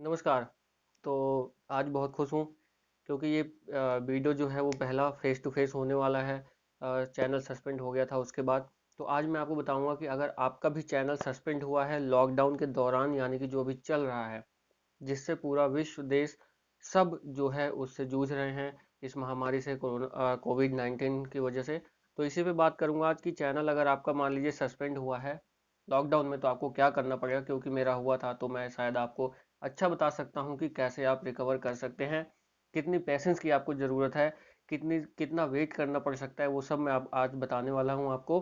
नमस्कार। तो आज बहुत खुश हूँ क्योंकि ये वीडियो जो है वो पहला फेस टू फेस होने वाला है। चैनल सस्पेंड हो गया था उसके बाद। तो आज मैं आपको बताऊंगा कि अगर आपका भी चैनल सस्पेंड हुआ है लॉकडाउन के दौरान, यानी कि जो अभी चल रहा है, जिससे पूरा विश्व देश सब जो है उससे जूझ रहे हैं, इस महामारी से, कोरोना कोविड-19 की वजह से। तो इसी पे बात करूंगा आज कि चैनल अगर आपका मान लीजिए सस्पेंड हुआ है लॉकडाउन में तो आपको क्या करना पड़ेगा, क्योंकि मेरा हुआ था तो मैं शायद आपको अच्छा बता सकता हूँ कि कैसे आप रिकवर कर सकते हैं, कितनी पेशेंस की आपको ज़रूरत है, कितना वेट करना पड़ सकता है, वो सब मैं आप आज बताने वाला हूँ आपको।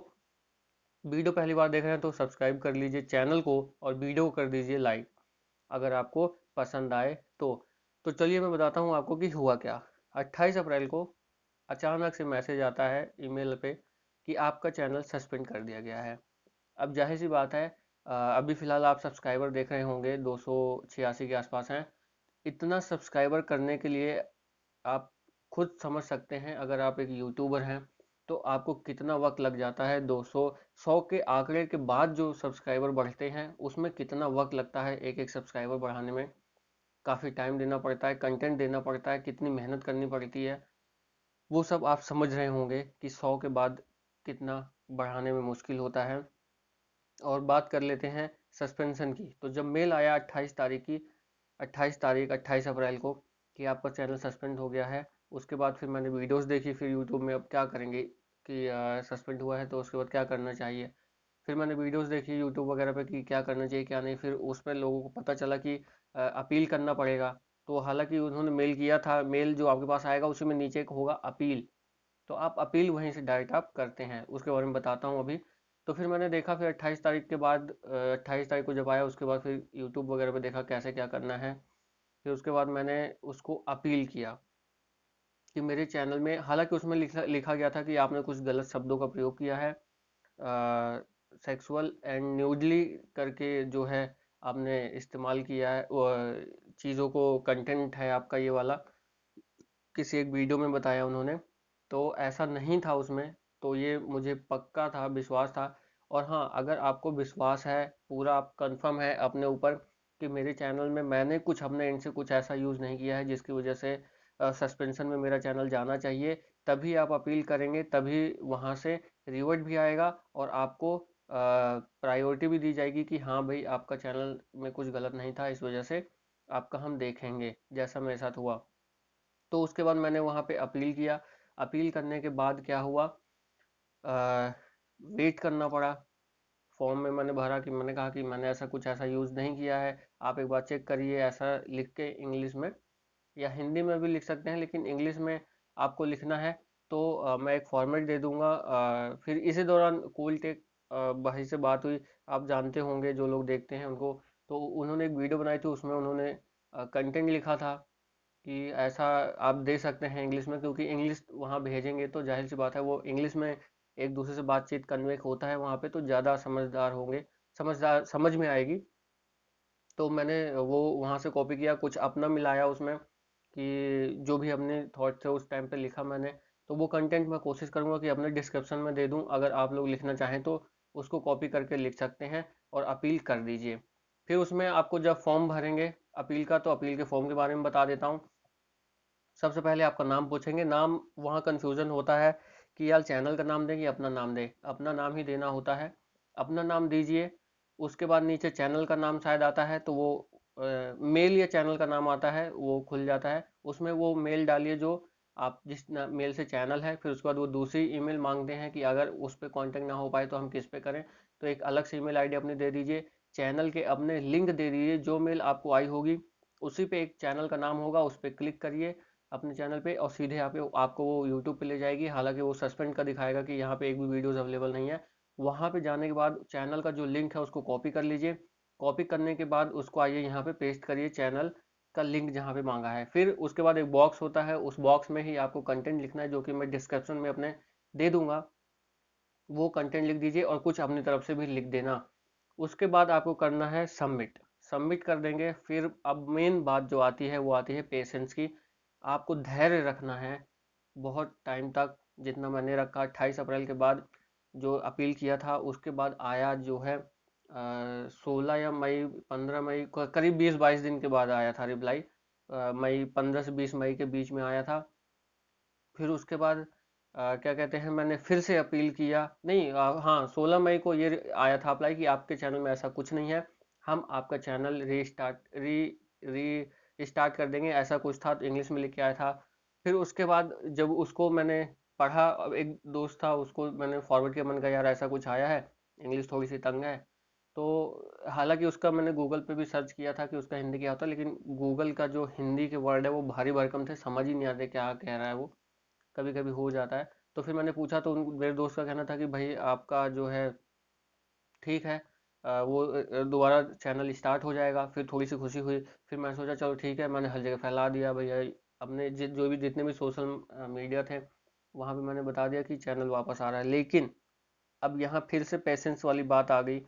वीडियो पहली बार देख रहे हैं तो सब्सक्राइब कर लीजिए चैनल को और वीडियो को कर दीजिए लाइक अगर आपको पसंद आए तो। चलिए मैं बताता हूँ आपको कि हुआ क्या। 28 अप्रैल को अचानक से मैसेज आता है ईमेल पे कि आपका चैनल सस्पेंड कर दिया गया है। अब जाहिर सी बात है, अभी फ़िलहाल आप सब्सक्राइबर देख रहे होंगे 286 के आसपास हैं। इतना सब्सक्राइबर करने के लिए आप खुद समझ सकते हैं, अगर आप एक यूट्यूबर हैं तो आपको कितना वक्त लग जाता है। 200 100 के आंकड़े के बाद जो सब्सक्राइबर बढ़ते हैं उसमें कितना वक्त लगता है, एक एक सब्सक्राइबर बढ़ाने में काफ़ी टाइम देना पड़ता है, कंटेंट देना पड़ता है, कितनी मेहनत करनी पड़ती है, वो सब आप समझ रहे होंगे कि 100 के बाद कितना बढ़ाने में मुश्किल होता है। और बात कर लेते हैं सस्पेंशन की। तो जब मेल आया 28 अप्रैल को कि आपका चैनल सस्पेंड हो गया है, उसके बाद फिर मैंने वीडियोस देखी, फिर यूट्यूब में अब क्या करेंगे कि सस्पेंड हुआ है तो उसके बाद क्या करना चाहिए। फिर मैंने वीडियोस देखी यूट्यूब वगैरह पे कि क्या करना चाहिए क्या नहीं। फिर उस पर लोगों को पता चला कि अपील करना पड़ेगा। तो हालांकि उन्होंने मेल किया था, मेल जो आपके पास आएगा उसी में नीचे एक होगा अपील, तो आप अपील वहीं से डायरेक्ट आप करते हैं, उसके बारे में बताता हूँ अभी। तो फिर मैंने देखा, फिर 28 तारीख के बाद 28 तारीख को जब आया उसके बाद फिर यूट्यूब वगैरह पे देखा कैसे क्या करना है। फिर उसके बाद मैंने उसको अपील किया कि मेरे चैनल में, हालांकि उसमें लिखा लिखा गया था कि आपने कुछ गलत शब्दों का प्रयोग किया है, सेक्सुअल एंड न्यूडली करके जो है आपने इस्तेमाल किया है, चीज़ों को, कंटेंट है आपका ये वाला, किसी एक वीडियो में बताया उन्होंने। तो ऐसा नहीं था उसमें। तो ये मुझे पक्का था, विश्वास था। और हाँ, अगर आपको विश्वास है, पूरा आप कंफर्म है अपने ऊपर कि मेरे चैनल में मैंने कुछ अपने एंड से कुछ ऐसा यूज़ नहीं किया है जिसकी वजह से सस्पेंशन में मेरा चैनल जाना चाहिए, तभी आप अपील करेंगे, तभी वहाँ से रिवर्ट भी आएगा और आपको प्रायोरिटी भी दी जाएगी कि हाँ भाई, आपका चैनल में कुछ गलत नहीं था, इस वजह से आपका हम देखेंगे, जैसा मेरे साथ हुआ। तो उसके बाद मैंने वहाँ पे अपील किया। अपील करने के बाद क्या हुआ, वेट करना पड़ा। फॉर्म में मैंने भरा कि मैंने कहा कि मैंने ऐसा कुछ ऐसा यूज़ नहीं किया है, आप एक बार चेक करिए, ऐसा लिख के इंग्लिश में, या हिंदी में भी लिख सकते हैं लेकिन इंग्लिश में आपको लिखना है। तो मैं एक फॉर्मेट दे दूंगा। फिर इसी दौरान कूल टेक भाई से बात हुई, आप जानते होंगे जो लोग देखते हैं उनको। तो उन्होंने एक वीडियो बनाई थी, उसमें उन्होंने कंटेंट लिखा था कि ऐसा आप दे सकते हैं इंग्लिश में, क्योंकि इंग्लिश वहाँ भेजेंगे तो जाहिर सी बात है वो इंग्लिश में एक दूसरे से बातचीत कन्वे होता है वहाँ पे, तो ज़्यादा समझदार होंगे, समझ में आएगी। तो मैंने वो वहाँ से कॉपी किया, कुछ अपना मिलाया उसमें कि जो भी अपने थॉट थे उस टाइम पे लिखा मैंने। तो वो कंटेंट मैं कोशिश करूँगा कि अपने डिस्क्रिप्शन में दे दूँ, अगर आप लोग लिखना चाहें तो उसको कॉपी करके लिख सकते हैं और अपील कर दीजिए। फिर उसमें आपको जब फॉर्म भरेंगे अपील का, तो अपील के फॉर्म के बारे में बता देता हूँ। सबसे पहले आपका नाम पूछेंगे। नाम वहाँ कंफ्यूजन होता है कि यार चैनल का नाम दें कि अपना नाम दें, अपना नाम ही देना होता है, अपना नाम दीजिए। उसके बाद नीचे चैनल का नाम शायद आता है, तो वो मेल या चैनल का नाम आता है वो खुल जाता है, उसमें वो मेल डालिए जो आप जिस मेल से चैनल है। फिर उसके बाद वो दूसरी ईमेल मांगते हैं कि अगर उस पर कांटेक्ट ना हो पाए तो हम किस पे करें, तो एक अलग से ईमेल आईडी अपनी दे दीजिए। चैनल के अपने लिंक दे दीजिए, जो मेल आपको आई होगी उसी पे एक चैनल का नाम होगा, उस पर क्लिक करिए अपने चैनल पे और सीधे यहाँ पे आपको वो यूट्यूब पे ले जाएगी। हालांकि वो सस्पेंड का दिखाएगा कि यहाँ पे एक भी वीडियोस अवेलेबल नहीं है। वहाँ पे जाने के बाद चैनल का जो लिंक है उसको कॉपी कर लीजिए। कॉपी करने के बाद उसको आइए यहाँ पे पेस्ट करिए, चैनल का लिंक जहाँ पे मांगा है। फिर उसके बाद एक बॉक्स होता है, उस बॉक्स में ही आपको कंटेंट लिखना है, जो कि मैं डिस्क्रिप्शन में अपने दे दूंगा। वो कंटेंट लिख दीजिए और कुछ अपनी तरफ से भी लिख देना। उसके बाद आपको करना है सबमिट। सबमिट कर देंगे। फिर अब मेन बात जो आती है वो आती है पेशेंस की। आपको धैर्य रखना है बहुत टाइम तक, जितना मैंने रखा। 28 अप्रैल के बाद जो अपील किया था उसके बाद आया जो है 16 या मई, 15 मई को, करीब 20-22 दिन के बाद आया था रिप्लाई। मई 15 से 20 मई के बीच में आया था। फिर उसके बाद क्या कहते हैं, मैंने फिर से अपील किया, नहीं हाँ, 16 मई को ये आया था अप्लाई कि आपके चैनल में ऐसा कुछ नहीं है, हम आपका चैनल री स्टार्ट कर देंगे, ऐसा कुछ था, तो इंग्लिश में लिख के आया था। फिर उसके बाद जब उसको मैंने पढ़ा, अब एक दोस्त था, उसको मैंने फॉरवर्ड किया, मैंने कहा यार ऐसा कुछ आया है, इंग्लिश थोड़ी सी तंग है। तो हालांकि उसका मैंने गूगल पे भी सर्च किया था कि उसका हिंदी क्या होता है, लेकिन गूगल का जो हिंदी के वर्ड है वो भारी भरकम थे, समझ ही नहीं आते क्या कह रहा है वो, कभी कभी हो जाता है। तो फिर मैंने पूछा, तो मेरे दोस्त का कहना था कि भाई आपका जो है ठीक है, वो दोबारा चैनल स्टार्ट हो जाएगा। फिर थोड़ी सी खुशी हुई। फिर मैंने सोचा चलो ठीक है, मैंने हर जगह फैला दिया भैया, अपने जो भी जितने भी सोशल मीडिया थे वहाँ पे मैंने बता दिया कि चैनल वापस आ रहा है। लेकिन अब यहाँ फिर से पेशेंस वाली बात आ गई।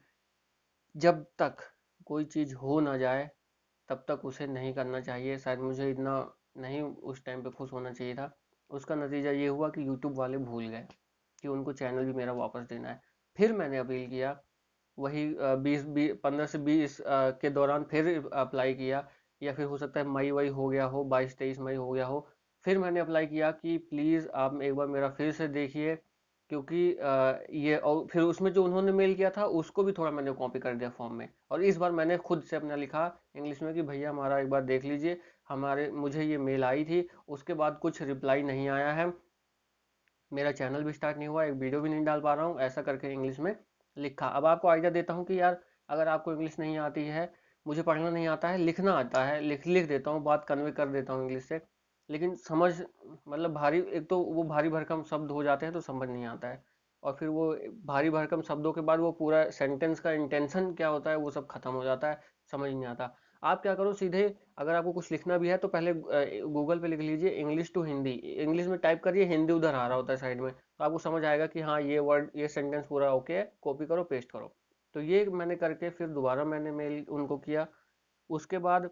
जब तक कोई चीज़ हो ना जाए तब तक उसे नहीं करना चाहिए। शायद मुझे इतना नहीं उस टाइम पे खुश होना चाहिए था। उसका नतीजा ये हुआ कि यूट्यूब वाले भूल गए कि उनको चैनल भी मेरा वापस देना है। फिर मैंने अपील किया, वही 15 से 20 के दौरान फिर अप्लाई किया, या फिर हो सकता है मई वही हो गया हो, 22-23 मई हो गया हो। फिर मैंने अप्लाई किया कि प्लीज़ आप एक बार मेरा फिर से देखिए, क्योंकि ये, और फिर उसमें जो उन्होंने मेल किया था उसको भी थोड़ा मैंने कॉपी कर दिया फॉर्म में, और इस बार मैंने खुद से अपना लिखा इंग्लिश में कि भैया हमारा एक बार देख लीजिए, हमारे मुझे ये मेल आई थी, उसके बाद कुछ रिप्लाई नहीं आया है, मेरा चैनल भी स्टार्ट नहीं हुआ, एक वीडियो भी नहीं डाल पा रहा हूँ, ऐसा करके इंग्लिश में लिखा। अब आपको आइडिया देता हूँ कि यार अगर आपको इंग्लिश नहीं आती है, मुझे पढ़ना नहीं आता है, लिखना आता है, लिख लिख देता हूँ, बात कन्वे कर देता हूँ इंग्लिश से, लेकिन समझ, मतलब भारी, एक तो वो भारी भरकम शब्द हो जाते हैं तो समझ नहीं आता है, और फिर वो भारी भरकम शब्दों के बाद वो पूरा सेंटेंस का इंटेंशन क्या होता है वो सब खत्म हो जाता है, समझ नहीं आता। आप क्या करो सीधे, अगर आपको कुछ लिखना भी है तो पहले गूगल पे लिख लीजिए इंग्लिश टू हिंदी, इंग्लिश में टाइप करिए, हिंदी उधर आ रहा होता है साइड में, तो आपको समझ आएगा कि हाँ ये वर्ड, ये सेंटेंस पूरा ओके है, कॉपी करो पेस्ट करो। तो ये मैंने करके फिर दोबारा मैंने मेल उनको किया। उसके बाद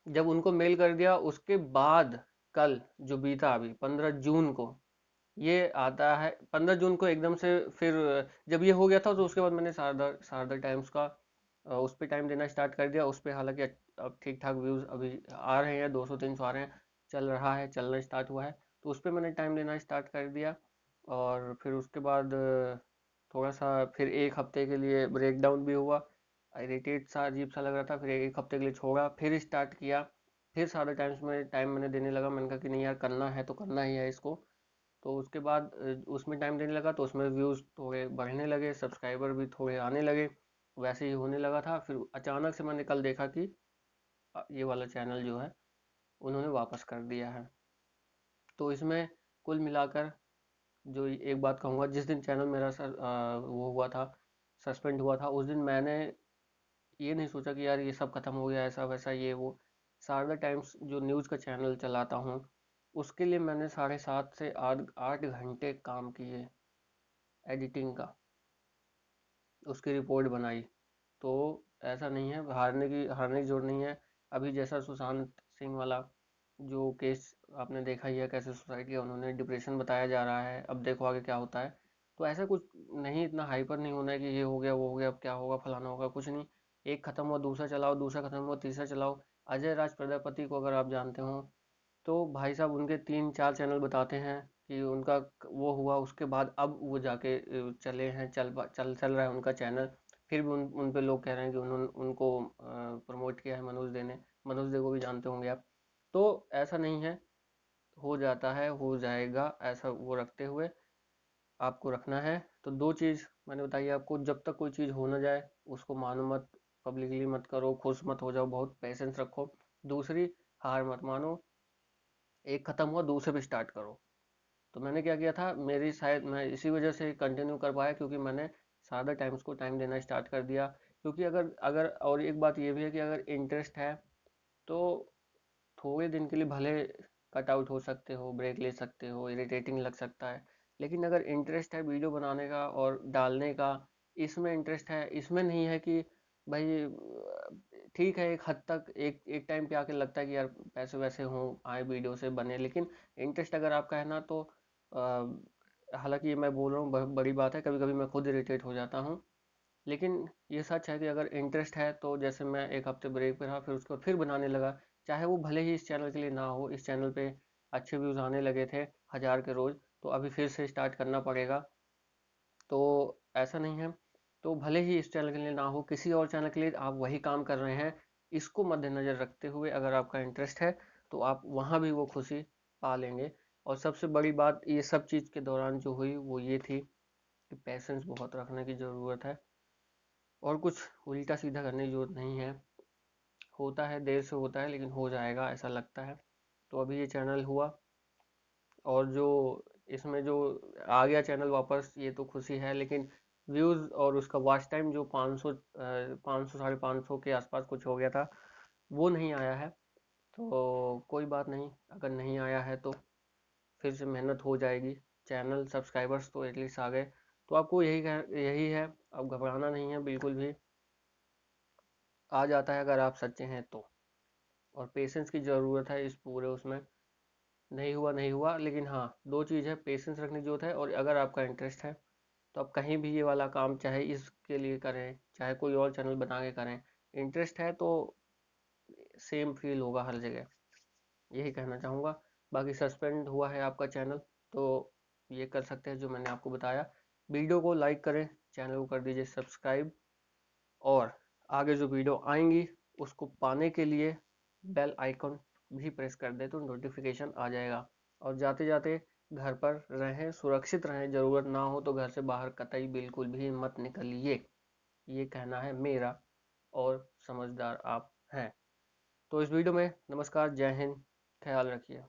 जब उनको मेल कर दिया, उसके बाद कल जो बीता अभी 15 जून को, ये आता है 15 जून को एकदम से, फिर जब ये हो गया था तो उसके बाद मैंने शारदा शारदा टाइम्स का उस पर टाइम देना स्टार्ट कर दिया। उस पर हालांकि अब ठीक ठाक व्यूज़ अभी आ रहे हैं, 200-300 आ रहे हैं, चल रहा है, चलना स्टार्ट हुआ है, तो उस पर मैंने टाइम देना स्टार्ट कर दिया। और फिर उसके बाद थोड़ा सा फिर एक हफ्ते के लिए ब्रेक डाउन भी हुआ, इरिटेट सा अजीब सा लग रहा था, फिर एक हफ्ते के लिए छोड़ा, फिर स्टार्ट किया, फिर सारे टाइम्स में टाइम मैंने देने लगा, मैंने कहा कि नहीं यार करना है तो करना ही है इसको। तो उसके बाद उसमें टाइम देने लगा तो उसमें व्यूज़ थोड़े बढ़ने लगे, सब्सक्राइबर भी थोड़े आने लगे, वैसे ही होने लगा था। फिर अचानक से मैंने कल देखा कि ये वाला चैनल जो है उन्होंने वापस कर दिया है। तो इसमें कुल मिलाकर जो एक बात कहूँगा, जिस दिन चैनल मेरा वो हुआ था, सस्पेंड हुआ था, उस दिन मैंने ये नहीं सोचा कि यार ये सब खत्म हो गया, ऐसा वैसा ये वो। शारदा टाइम्स जो न्यूज़ का चैनल चलाता हूँ, उसके लिए मैंने 7.5 से 8 8 घंटे काम किए, एडिटिंग का, उसकी रिपोर्ट बनाई। तो ऐसा नहीं है, हारने की जरूरत नहीं है। अभी जैसा सुशांत सिंह वाला जो केस आपने देखा ही है, कैसे सुसाइड किया उन्होंने, डिप्रेशन बताया जा रहा है, अब देखो आगे क्या होता है। तो ऐसा कुछ नहीं, इतना हाइपर नहीं होना है कि ये हो गया वो हो गया अब क्या होगा फलाना होगा, कुछ नहीं। एक खत्म हुआ दूसरा चलाओ, दूसरा खत्म हुआ तीसरा चलाओ। अजय राज प्रजापति को अगर आप जानते हो, तो भाई साहब उनके 3 4 चैनल बताते हैं कि उनका वो हुआ, उसके बाद अब वो जाके चले हैं, चल रहा है उनका चैनल। फिर भी उन पे लोग कह रहे हैं कि उन्होंने उनको प्रमोट किया है मनोज दे ने। मनोज दे को भी जानते होंगे आप। तो ऐसा नहीं है, हो जाता है, हो जाएगा, ऐसा वो रखते हुए आपको रखना है। तो दो चीज़ मैंने बताई आपको, जब तक कोई चीज़ हो ना जाए उसको मानो मत, पब्लिकली मत करो, खुश मत हो जाओ, बहुत पेशेंस रखो। दूसरी, हार मत मानो, एक खत्म हुआ दूसरे पे स्टार्ट करो। तो मैंने क्या किया था, मेरी शायद मैं इसी वजह से कंटिन्यू कर पाया क्योंकि मैंने सादा टाइम्स को टाइम देना स्टार्ट कर दिया। क्योंकि अगर अगर और एक बात ये भी है कि अगर इंटरेस्ट है तो थोड़े दिन के लिए भले कट आउट हो सकते हो, ब्रेक ले सकते हो, इरिटेटिंग लग सकता है, लेकिन अगर इंटरेस्ट है वीडियो बनाने का और डालने का, इसमें इंटरेस्ट है, इसमें नहीं है कि भाई ठीक है, एक हद तक एक एक टाइम पे आके लगता है कि यार पैसे वैसे हों, आए वीडियो से बने, लेकिन इंटरेस्ट अगर आपका है ना तो हालांकि ये मैं बोल रहा हूँ बहुत बड़ी बात है, कभी कभी मैं खुद इरिटेट हो जाता हूँ, लेकिन ये सच है कि अगर इंटरेस्ट है तो जैसे मैं एक हफ्ते ब्रेक पे रहा, फिर उसको फिर बनाने लगा, चाहे वो भले ही इस चैनल के लिए ना हो। इस चैनल पे अच्छे व्यूज़ आने लगे थे 1000 के रोज़, तो अभी फिर से स्टार्ट करना पड़ेगा। तो ऐसा नहीं है, तो भले ही इस चैनल के लिए ना हो, किसी और चैनल के लिए आप वही काम कर रहे हैं, इसको मद्देनज़र रखते हुए अगर आपका इंटरेस्ट है तो आप वहाँ भी वो खुशी पा लेंगे। और सबसे बड़ी बात ये सब चीज़ के दौरान जो हुई वो ये थी कि पेशेंस बहुत रखने की ज़रूरत है, और कुछ उल्टा सीधा करने की ज़रूरत नहीं है। होता है, देर से होता है, लेकिन हो जाएगा ऐसा लगता है। तो अभी ये चैनल हुआ, और जो इसमें जो आ गया चैनल वापस, ये तो खुशी है, लेकिन व्यूज़ और उसका वॉच टाइम जो 500 500 550 के आसपास कुछ हो गया था, वो नहीं आया है। तो कोई बात नहीं, अगर नहीं आया है तो फिर से मेहनत हो जाएगी। चैनल सब्सक्राइबर्स तो एटलीस्ट आ गए, तो आपको यही है, अब घबराना नहीं है बिल्कुल भी। आ जाता है अगर आप सच्चे हैं तो। और पेशेंस की ज़रूरत है इस पूरे उसमें। नहीं हुआ नहीं हुआ, लेकिन हाँ, दो चीज़ है, पेशेंस रखने की जरूरत है, और अगर आपका इंटरेस्ट है तो आप कहीं भी ये वाला काम, चाहे इसके लिए करें चाहे कोई और चैनल बना के करें, इंटरेस्ट है तो सेम फील होगा हर जगह। यही कहना चाहूँगा। बाकी सस्पेंड हुआ है आपका चैनल, तो ये कर सकते हैं जो मैंने आपको बताया। वीडियो को लाइक करें, चैनल को कर दीजिए सब्सक्राइब, और आगे जो वीडियो आएंगी उसको पाने के लिए बेल आइकन भी प्रेस कर दे तो नोटिफिकेशन आ जाएगा। और जाते जाते घर पर रहें, सुरक्षित रहें, ज़रूरत ना हो तो घर से बाहर कतई बिल्कुल भी मत निकलिए। ये कहना है मेरा, और समझदार आप हैं। तो इस वीडियो में नमस्कार, जय हिंद, ख्याल रखिए।